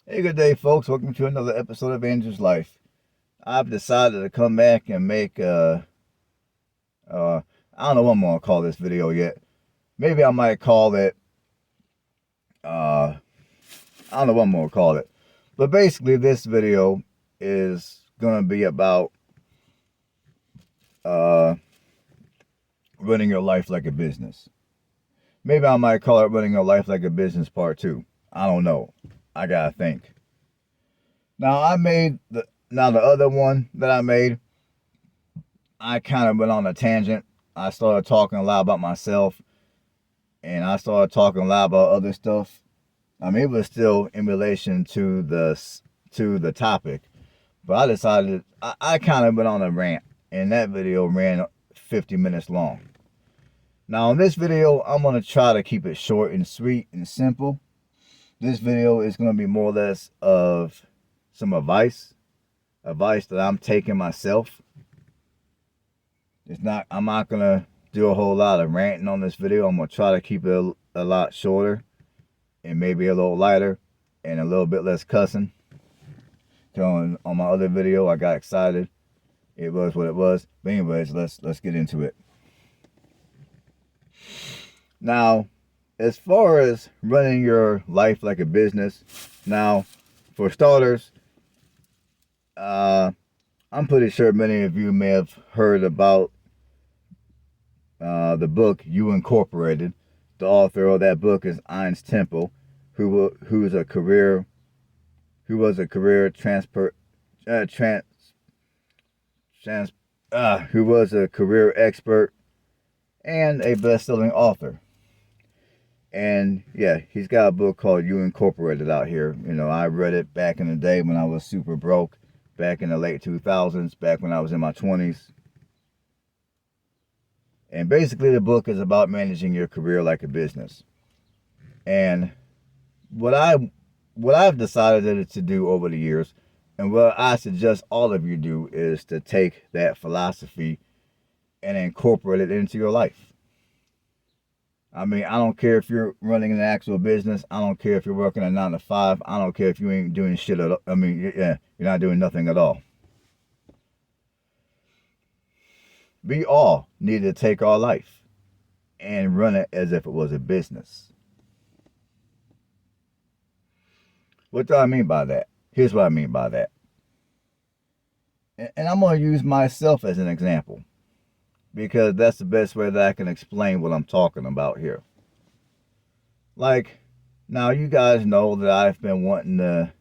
Hey, good day, folks. Welcome to another episode of Andrew's Life. I've decided to come back and make uh, I don't know what I'm gonna call this video yet. Maybe I might call it, uh, I don't know what I'm gonna call it. But basically, this video is gonna be about uh, running your life like a business. Maybe I might call it running your life like a business part two. I don't know. I gotta think. Now the other one that I made. I kind of went on a tangent. I started talking a lot about myself, and I started talking a lot about other stuff. I mean, it was still in relation to the topic, but I decided I kind of went on a rant, and that video ran 50 minutes long. Now, in this video, I'm gonna try to keep it short and sweet and simple. This video is gonna be more or less of some advice that I'm taking myself. I'm not gonna do a whole lot of ranting on this video. I'm gonna try to keep it a lot shorter and maybe a little lighter and a little bit less cussing. On my other video, I got excited. It was what it was. But anyways, let's get into it. Now, as far as running your life like a business, now for starters, I'm pretty sure many of you may have heard about the book You Incorporated. The author of that book is Ines Temple, who was a career transfer trans trans who was a career expert and a best-selling author. And yeah, he's got a book called You Incorporated out here. You know, I read it back in the day when I was super broke, back in the late 2000s, back when I was in my 20s. And basically, the book is about managing your career like a business. And what I what I've decided to do over the years, and what I suggest all of you do, is to take that philosophy and incorporate it into your life. I mean, I don't care if you're running an actual business. I don't care if you're working a 9 to 5. I don't care if you ain't doing shit at all. I mean, yeah, you're not doing nothing at all. We all need to take our life and run it as if it was a business. What do I mean by that? Here's what I mean by that. And I'm going to use myself as an example because that's the best way that I can explain what I'm talking about here. Like, now you guys know that I've been wanting to.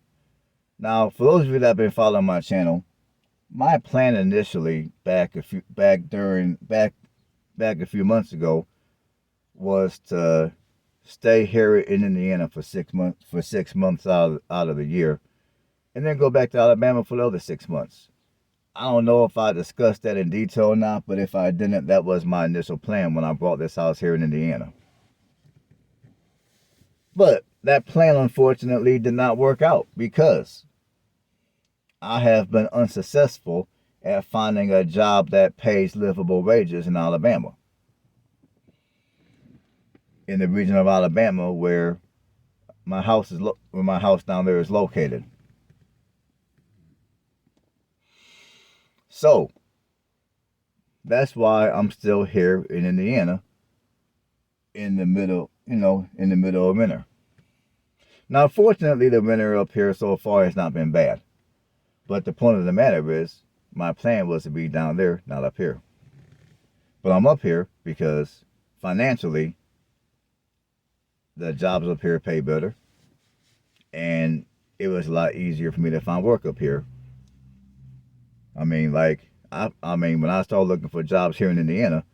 Now, for those of you that have been following my channel, my plan initially back a few months ago was to stay here in Indiana for 6 months out of the year, and then go back to Alabama for the other 6 months. I don't know if I discussed that in detail or not, but if I didn't, that was my initial plan when I bought this house here in Indiana. But that plan, unfortunately, did not work out because I have been unsuccessful at finding a job that pays livable wages in Alabama. In the region of Alabama where my house down there is located. So that's why I'm still here in Indiana in the middle, in the middle of winter. Now, fortunately, the winter up here so far has not been bad. But the point of the matter is, my plan was to be down there, not up here. But I'm up here because financially, the jobs up here pay better. And it was a lot easier for me to find work up here. I mean, when I started looking for jobs here in Indiana,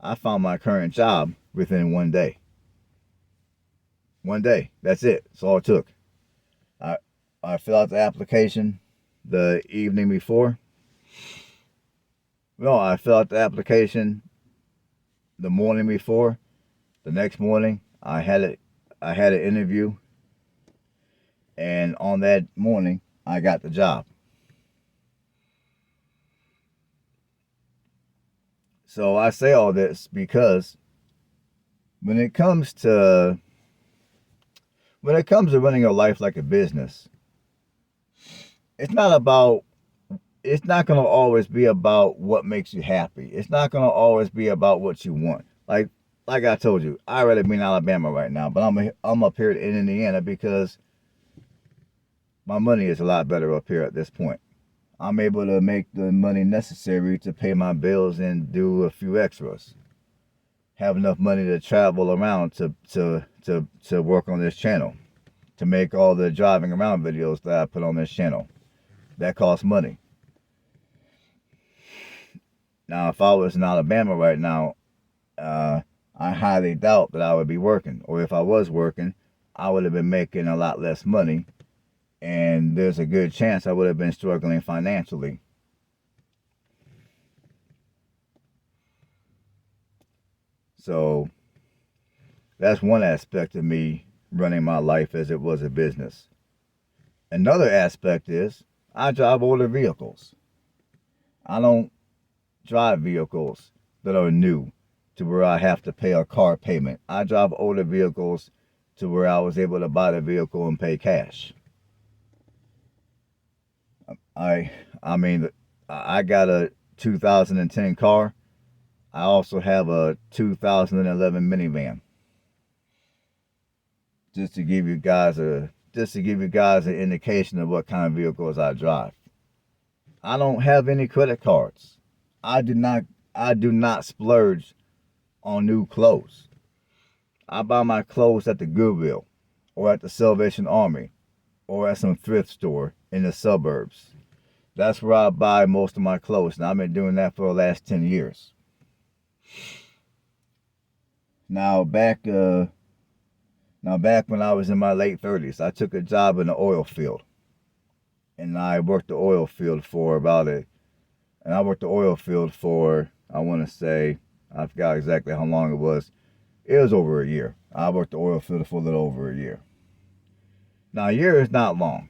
I found my current job within one day. One day. That's it. That's all it took. I I filled out the application the evening before. No, I filled out the application the morning before. The next morning, I had an interview, and on that morning, I got the job. So I say all this because when it comes to when it comes to running your life like a business, it's not about, it's not going to always be about what makes you happy. It's not going to always be about what you want. Like I told you, I'd rather be in Alabama right now, but I'm up here in Indiana because my money is a lot better up here at this point. I'm able to make the money necessary to pay my bills and do a few extras. Have enough money to travel around to work on this channel, to make all the driving around videos that I put on this channel. That costs money. Now, if I was in Alabama right now, I highly doubt that I would be working. Or if I was working, I would have been making a lot less money. And there's a good chance I would have been struggling financially. So that's one aspect of me running my life as it was a business. Another aspect is I drive older vehicles. I don't drive vehicles that are new to where I have to pay a car payment. I drive older vehicles to where I was able to buy the vehicle and pay cash. I mean, I got a 2010 car. I also have a 2011 minivan. Just to give you guys an indication of what kind of vehicles I drive. I don't have any credit cards. I do not splurge on new clothes. I buy my clothes at the Goodwill or at the Salvation Army or at some thrift store in the suburbs. That's where I buy most of my clothes, and I've been doing that for the last 10 years. Now back when I was in my late 30s, I took a job in the oil field. And I worked the oil field for I want to say, I forgot exactly how long it was. It was over a year. I worked the oil field for a little over a year. Now, a year is not long,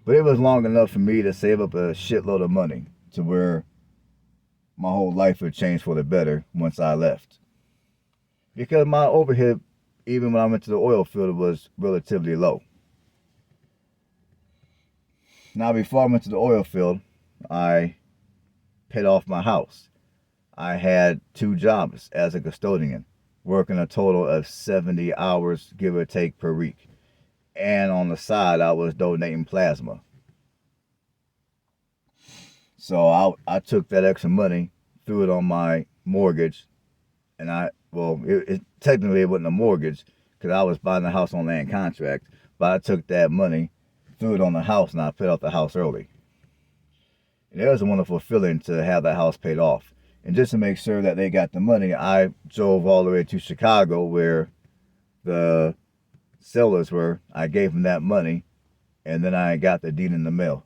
but it was long enough for me to save up a shitload of money to where my whole life would change for the better once I left. Because my overhead, even when I went to the oil field, was relatively low. Now, before I went to the oil field, I paid off my house. I had 2 jobs as a custodian, working a total of 70 hours, give or take, per week. And on the side, I was donating plasma. So I took that extra money, threw it on my mortgage, and technically it wasn't a mortgage because I was buying the house on land contract, but I took that money, threw it on the house, and I paid off the house early. And it was a wonderful feeling to have that house paid off. And just to make sure that they got the money, I drove all the way to Chicago where the sellers were. I gave them that money, and then I got the deed in the mail.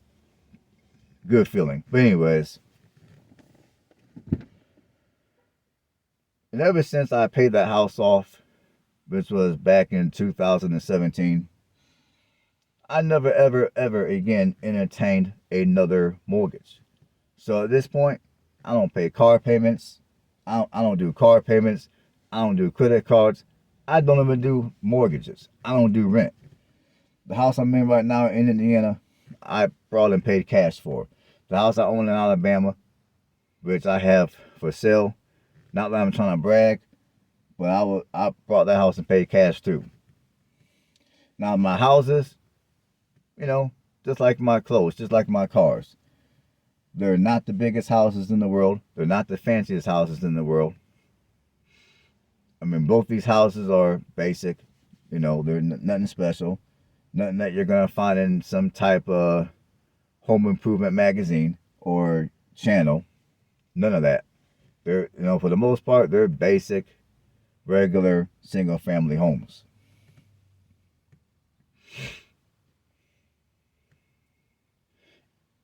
Good feeling. But anyways, and ever since I paid that house off, which was back in 2017, I never, ever, ever again entertained another mortgage. So at this point, I don't pay car payments. I don't do car payments. I don't do credit cards. I don't even do mortgages. I don't do rent. The house I'm in right now in Indiana, I brought and paid cash for. The house I own in Alabama, which I have for sale, not that I'm trying to brag, but I brought that house and paid cash too. Now my houses, just like my clothes, just like my cars, they're not the biggest houses in the world. They're not the fanciest houses in the world. I mean, both these houses are basic. They're nothing special. Nothing that you're going to find in some type of home improvement magazine or channel. None of that. They're, for the most part, they're basic, regular, single family homes.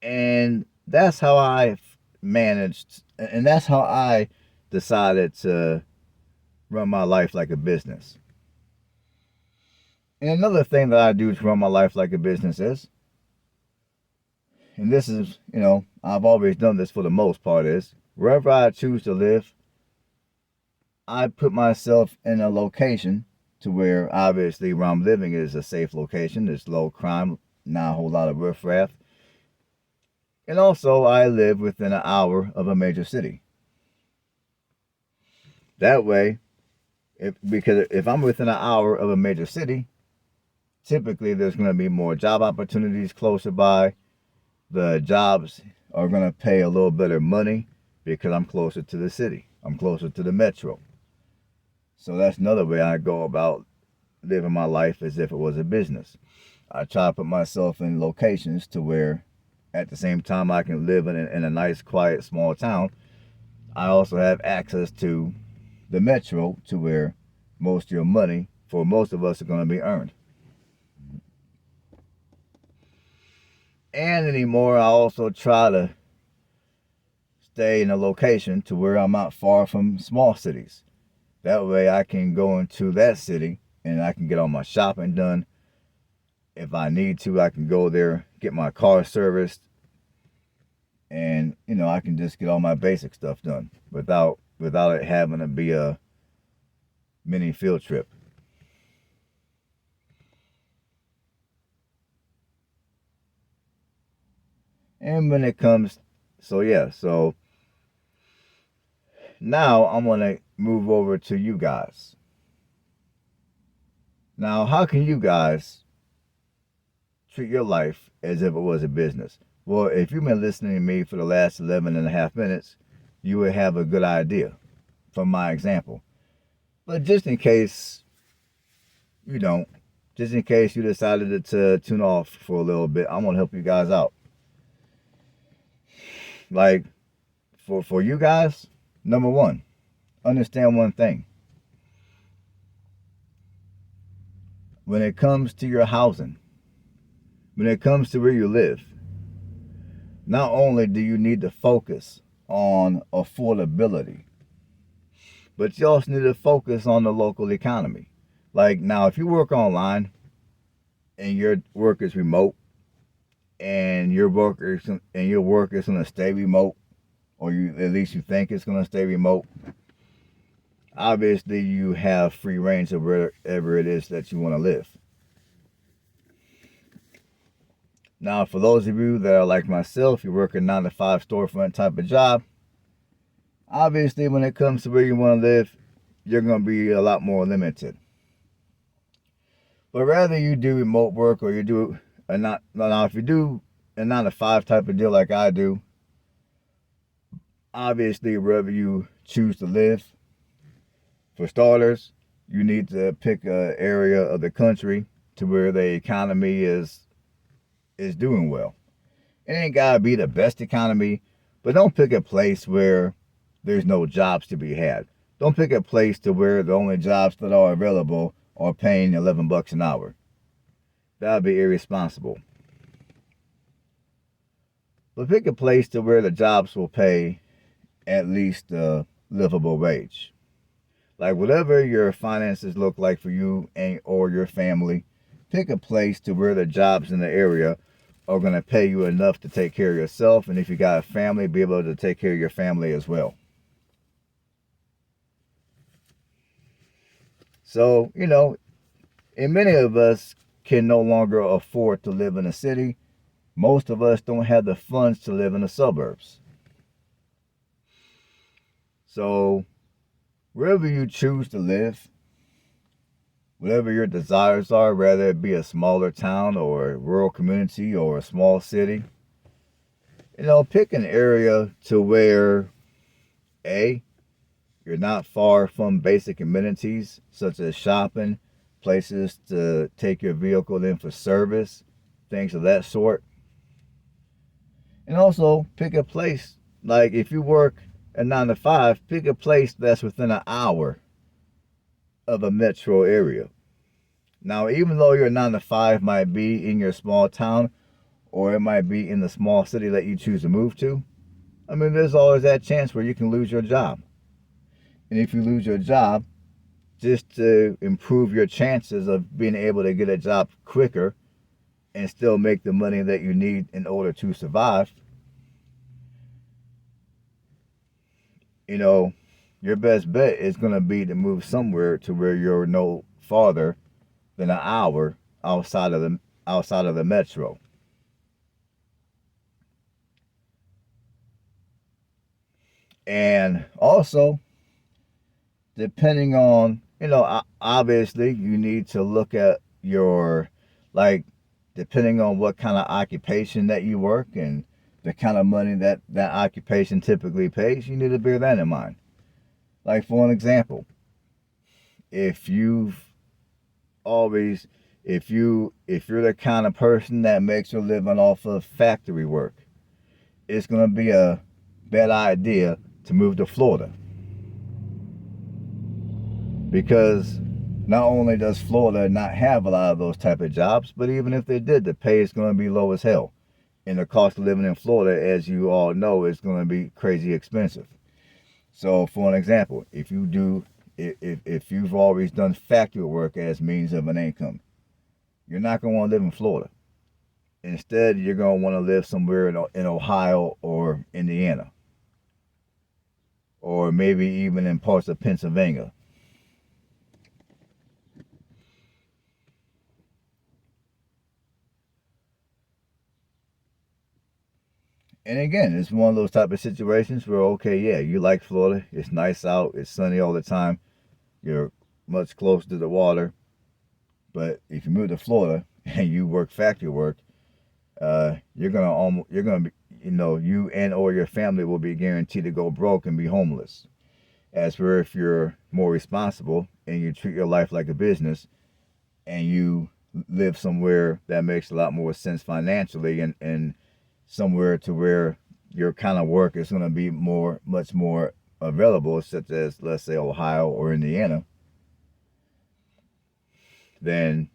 And that's how I managed, and that's how I decided to run my life like a business. And another thing that I do to run my life like a business is, and this is, I've always done this for the most part, is wherever I choose to live, I put myself in a location to where obviously where I'm living is a safe location. There's low crime, not a whole lot of riffraff. And also, I live within an hour of a major city. That way, because if I'm within an hour of a major city, typically there's going to be more job opportunities closer by. The jobs are going to pay a little better money because I'm closer to the city. I'm closer to the metro. So that's another way I go about living my life as if it was a business. I try to put myself in locations to where at the same time I can live in a nice, quiet, small town. I also have access to the metro to where most of your money for most of us are going to be earned. And anymore, I also try to stay in a location to where I'm not far from small cities. That way I can go into that city and I can get all my shopping done. If I need to, I can go there, get my car serviced, and I can just get all my basic stuff done without it having to be a mini field trip. And when it comes, so now I'm gonna move over to you guys. Now, how can you guys treat your life as if it was a business? Well, if you've been listening to me for the last 11 and a half minutes, you would have a good idea from my example. But just in case you don't, just in case you decided to tune off for a little bit, I'm going to help you guys out. Like, for you guys, number one, understand one thing. When it comes to your housing, when it comes to where you live, not only do you need to focus on affordability, but you also need to focus on the local economy. Like now, if you work online and your work is remote, and your work is going to stay remote, or at least you think it's going to stay remote, obviously you have free range of wherever it is that you want to live. Now, for those of you that are like myself, you work a 9-to-5 storefront type of job, obviously when it comes to where you want to live, you're going to be a lot more limited. But rather you do remote work, or you do if you do a 9-to-5 type of deal like I do, obviously wherever you choose to live, for starters, you need to pick an area of the country to where the economy is doing well. It ain't gotta be the best economy, but don't pick a place where there's no jobs to be had. Don't pick a place to where the only jobs that are available are paying $11 an hour. That would be irresponsible. But pick a place to where the jobs will pay at least a livable wage. Like whatever your finances look like for you or your family, pick a place to where the jobs in the area are going to pay you enough to take care of yourself, and if you got a family, be able to take care of your family as well. So, and many of us can no longer afford to live in a city. Most of us don't have the funds to live in the suburbs. So, wherever you choose to live, whatever your desires are, whether it be a smaller town or a rural community or a small city, pick an area to where, A, you're not far from basic amenities such as shopping, places to take your vehicle in for service, things of that sort. And also pick a place, like if you work a 9-to-5, pick a place that's within an hour of a metro area. Now, even though your 9-to-5 might be in your small town, or it might be in the small city that you choose to move to, there's always that chance where you can lose your job. And if you lose your job, just to improve your chances of being able to get a job quicker and still make the money that you need in order to survive, your best bet is going to be to move somewhere to where you're no farther than an hour outside of the metro. And also, depending on, obviously you need to look at your, like, depending on what kind of occupation that you work and the kind of money that that occupation typically pays, you need to bear that in mind. Like, for an example, if you've always if you're the kind of person that makes your living off of factory work, it's going to be a bad idea to move to Florida, because not only does Florida not have a lot of those type of jobs, but even if they did, the pay is going to be low as hell. And the cost of living in Florida, as you all know, is going to be crazy expensive. So, for an example, if you've always done factory work as means of an income, you're not going to want to live in Florida. Instead, you're going to want to live somewhere in Ohio or Indiana, or maybe even in parts of Pennsylvania. And again, it's one of those type of situations where, okay, yeah, you like Florida. It's nice out. It's sunny all the time. You're much closer to the water. But if you move to Florida and you work factory work, you're gonna be, you and or your family will be guaranteed to go broke and be homeless. As for if you're more responsible and you treat your life like a business and you live somewhere that makes a lot more sense financially, and somewhere to where your kind of work is going to be much more available, such as, let's say, Ohio or Indiana, then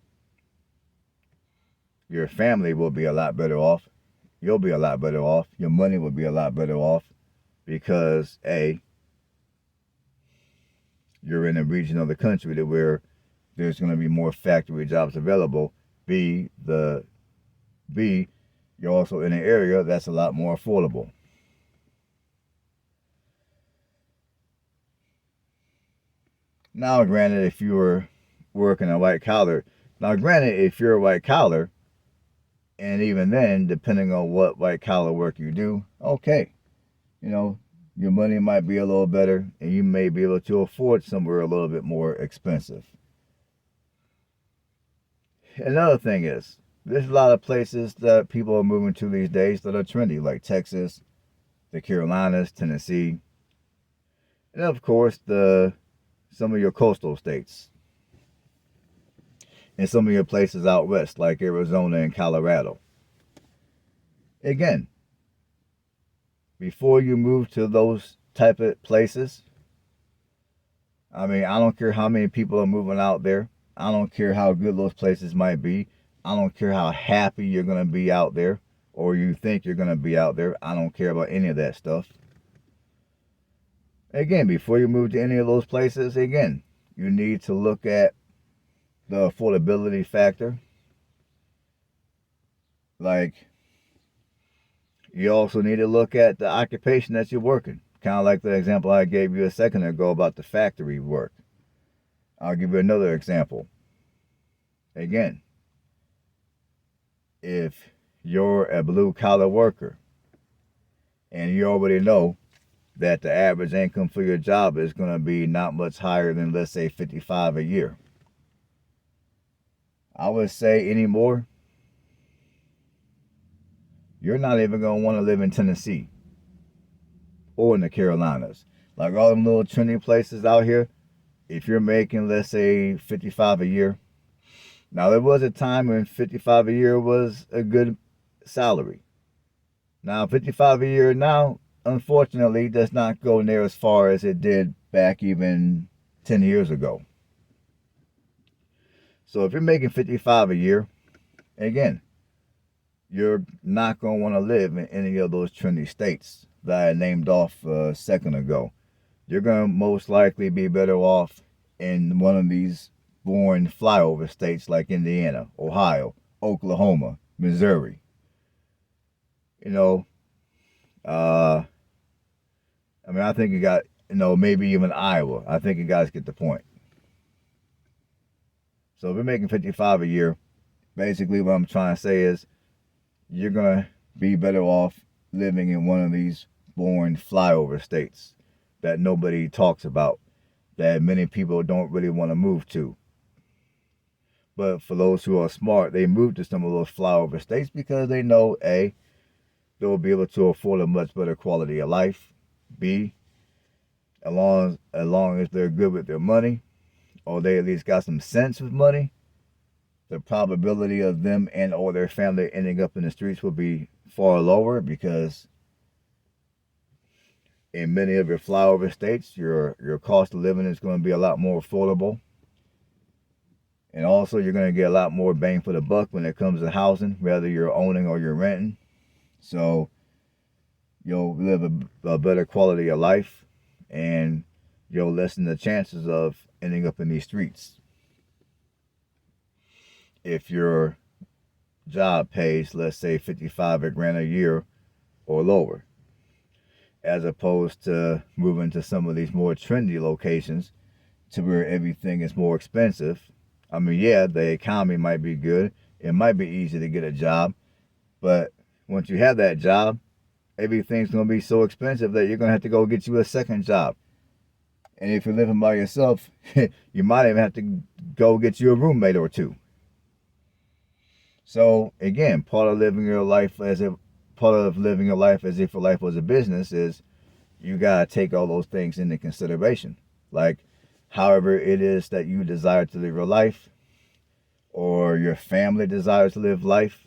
your family will be a lot better off. You'll be a lot better off. Your money will be a lot better off because, A, you're in a region of the country to where there's going to be more factory jobs available. B, you're also in an area that's a lot more affordable. Now, granted, if you were working a white collar, if you're a white collar, and even then, depending on what white collar work you do, okay, you know, your money might be a little better, and you may be able to afford somewhere a little bit more expensive. Another thing is, there's a lot of places that people are moving to these days that are trendy, like Texas, the Carolinas, Tennessee, and of course some of your coastal states, and some of your places out west, like Arizona and Colorado. Again, before you move to those type of places, I mean, I don't care how many people are moving out there. I don't care how good those places might be. I don't care how happy you're going to be out there or you think you're going to be out there. I don't care about any of that stuff. Again, before you move to any of those places, again, you need to look at the affordability factor. Like, you also need to look at the occupation that you're working. Kind of like the example I gave you a second ago about the factory work. I'll give you another example. Again, if you're a blue collar worker and you already know that the average income for your job is going to be not much higher than, let's say, 55 a year, I would say anymore, you're not even going to want to live in Tennessee or in the Carolinas. Like all them little trendy places out here, if you're making, let's say, 55 a year. Now, there was a time when 55 a year was a good salary. Now, 55 a year now, unfortunately, does not go near as far as it did back even 10 years ago. So if you're making 55 a year, again, you're not going to want to live in any of those trendy states that I named off a second ago. You're going to most likely be better off in one of these boring flyover states like Indiana, Ohio, Oklahoma, Missouri. You know, I mean, I think you got, maybe even Iowa. I think you guys get the point. So if you're making 55 a year, basically what I'm trying to say is you're going to be better off living in one of these boring flyover states that nobody talks about, that many people don't really want to move to. But for those who are smart, they move to some of those flyover states because they know A, they'll be able to afford a much better quality of life. B, as long as they're good with their money, or they at least got some sense with money, the probability of them and or their family ending up in the streets will be far lower, because in many of your flyover states, your cost of living is going to be a lot more affordable. And also, you're going to get a lot more bang for the buck when it comes to housing, whether you're owning or you're renting. So you'll live a better quality of life, and you'll lessen the chances of ending up in these streets. If your job pays, let's say, 55 grand a year or lower, as opposed to moving to some of these more trendy locations to where everything is more expensive. I mean, yeah, the economy might be good. It might be easy to get a job. But once you have that job, everything's going to be so expensive that you're going to have to go get you a second job. And if you're living by yourself, you might even have to go get you a roommate or two. So again, part of living your life as if your life was a business is you got to take all those things into consideration. Like, however it is that you desire to live your life, or your family desires to live life,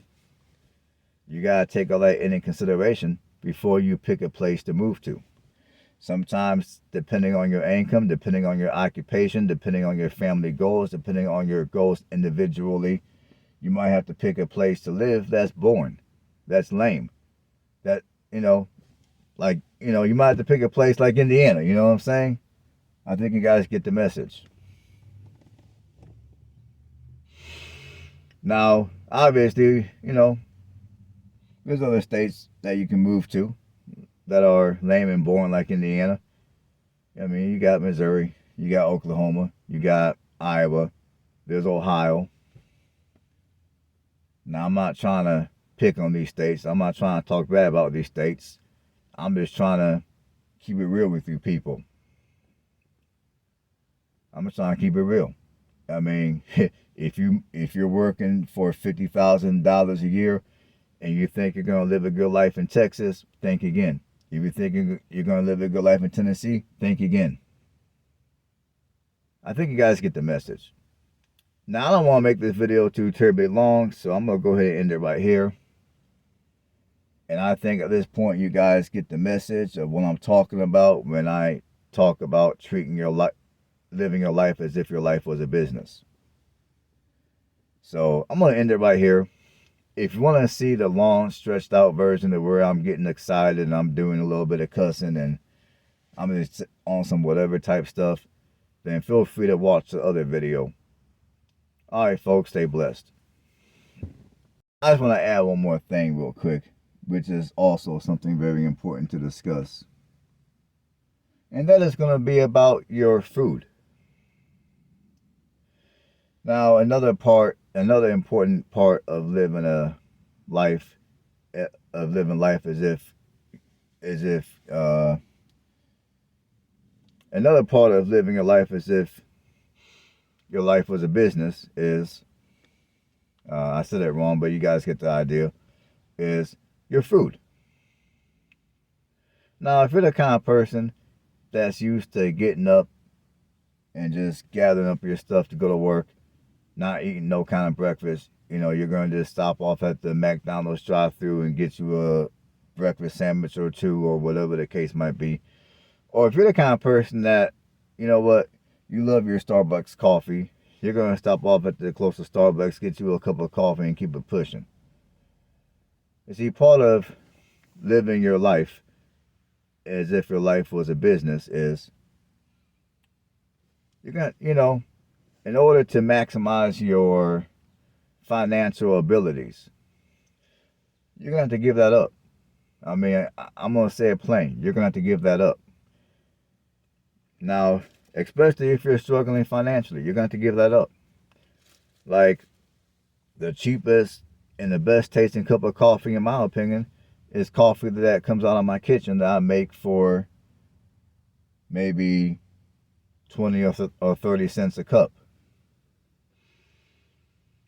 you got to take all that into consideration before you pick a place to move to. Sometimes, depending on your income, depending on your occupation, depending on your family goals, depending on your goals individually, you might have to pick a place to live that's boring, that's lame, that, you might have to pick a place like Indiana, you know what I'm saying? I think you guys get the message. Now, obviously, there's other states that you can move to that are lame and boring like Indiana. I mean, you got Missouri, you got Oklahoma, you got Iowa, there's Ohio. Now, I'm not trying to pick on these states. I'm not trying to talk bad about these states. I'm just trying to keep it real with you people. I'm just trying to keep it real. I mean, if you're working for $50,000 a year and you think you're going to live a good life in Texas, think again. If you think you're going to live a good life in Tennessee, think again. I think you guys get the message. Now, I don't want to make this video too terribly long, so I'm going to go ahead and end it right here. And I think at this point you guys get the message of what I'm talking about when I talk about living your life as if your life was a business. So I'm going to end it right here. If you want to see the long, stretched out version of where I'm getting excited and I'm doing a little bit of cussing and I'm just on some whatever type stuff, then feel free to watch the other video. All right, folks, stay blessed. I just want to add one more thing real quick, which is also something very important to discuss. And that is going to be about your food. Now, another important part of living life another part of living a life as if your life was a business is, I said it wrong, but you guys get the idea, is your food. Now, if you're the kind of person that's used to getting up and just gathering up your stuff to go to work, not eating no kind of breakfast, you're going to just stop off at the McDonald's drive-thru and get you a breakfast sandwich or two or whatever the case might be. Or if you're the kind of person that, you love your Starbucks coffee, you're going to stop off at the closest Starbucks, get you a cup of coffee and keep it pushing. You see, part of living your life as if your life was a business is you're going to, in order to maximize your financial abilities, you're going to have to give that up. I mean, I'm going to say it plain. You're going to have to give that up. Now, especially if you're struggling financially, you're going to have to give that up. Like, the cheapest and the best tasting cup of coffee, in my opinion, is coffee that comes out of my kitchen that I make for maybe 20 or 30 cents a cup.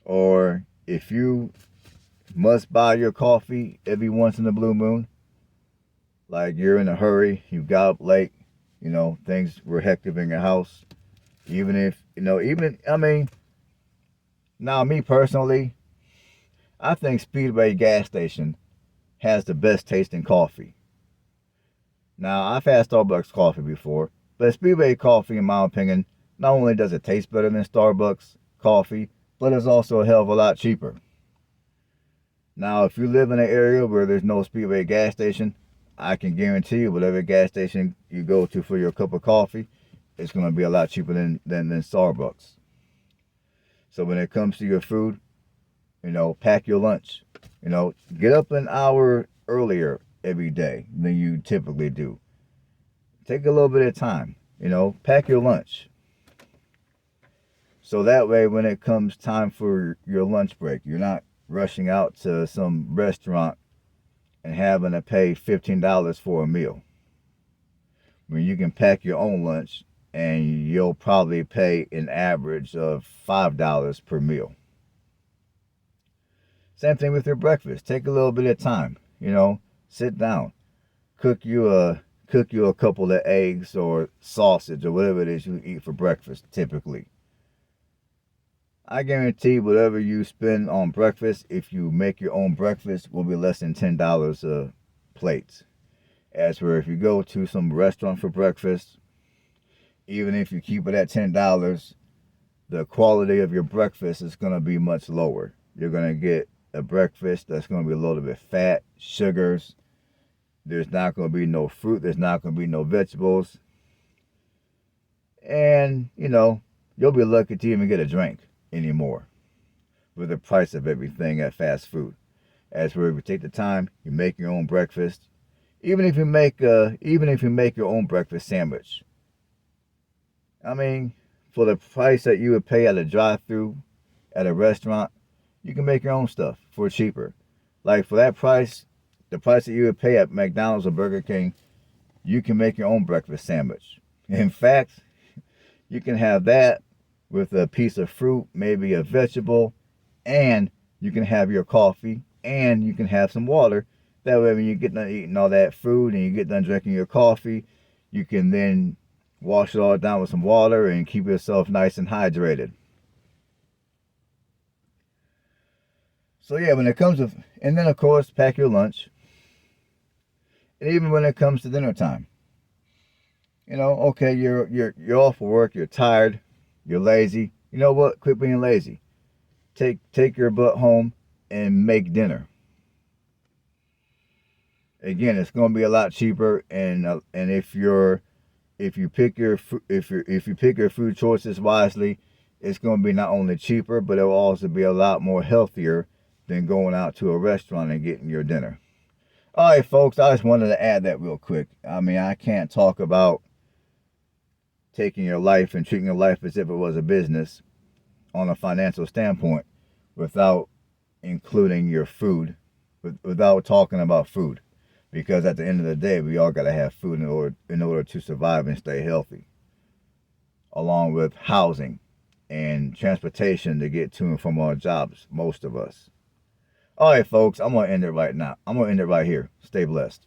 Or if you must buy your coffee every once in a blue moon, like you're in a hurry, you got up late, things were hectic in your house. Even if, I mean, now me personally, I think Speedway gas station has the best tasting coffee. Now, I've had Starbucks coffee before, but Speedway coffee, in my opinion, not only does it taste better than Starbucks coffee, but it's also a hell of a lot cheaper. Now, if you live in an area where there's no Speedway gas station, I can guarantee you whatever gas station you go to for your cup of coffee, it's going to be a lot cheaper than Starbucks. So when it comes to your food, pack your lunch. Get up an hour earlier every day than you typically do. Take a little bit of time, pack your lunch. So that way, when it comes time for your lunch break, you're not rushing out to some restaurant and having to pay $15 for a meal. When you can pack your own lunch and you'll probably pay an average of $5 per meal. Same thing with your breakfast. Take a little bit of time, sit down, cook you a couple of eggs or sausage or whatever it is you eat for breakfast typically. I guarantee whatever you spend on breakfast, if you make your own breakfast, will be less than $10 a plate. As for if you go to some restaurant for breakfast, even if you keep it at $10, the quality of your breakfast is going to be much lower. You're going to get a breakfast that's going to be loaded with fat, sugars. There's not going to be no fruit. There's not going to be no vegetables. And, you'll be lucky to even get a drink anymore with the price of everything at fast food. As for if you take the time, you make your own breakfast. Even if you make your own breakfast sandwich. I mean, for the price that you would pay at a drive-thru at a restaurant, you can make your own stuff for cheaper. Like for that price, the price that you would pay at McDonald's or Burger King, you can make your own breakfast sandwich. In fact, you can have that with a piece of fruit, maybe a vegetable, and you can have your coffee, and you can have some water. That way when you get done eating all that food and you get done drinking your coffee, you can then wash it all down with some water and keep yourself nice and hydrated. So yeah, when it comes to, and then of course, pack your lunch. And even when it comes to dinner time, okay, you're off for work, you're tired, you're lazy. You know what? Quit being lazy. Take your butt home and make dinner. Again, it's going to be a lot cheaper, and if you pick your food choices wisely, it's going to be not only cheaper, but it will also be a lot more healthier than going out to a restaurant and getting your dinner. All right, folks, I just wanted to add that real quick. I mean, I can't talk about taking your life and treating your life as if it was a business on a financial standpoint without including your food, without talking about food. Because at the end of the day, we all got to have food in order to survive and stay healthy, along with housing and transportation to get to and from our jobs, most of us. All right, folks, I'm going to end it right now. I'm going to end it right here. Stay blessed.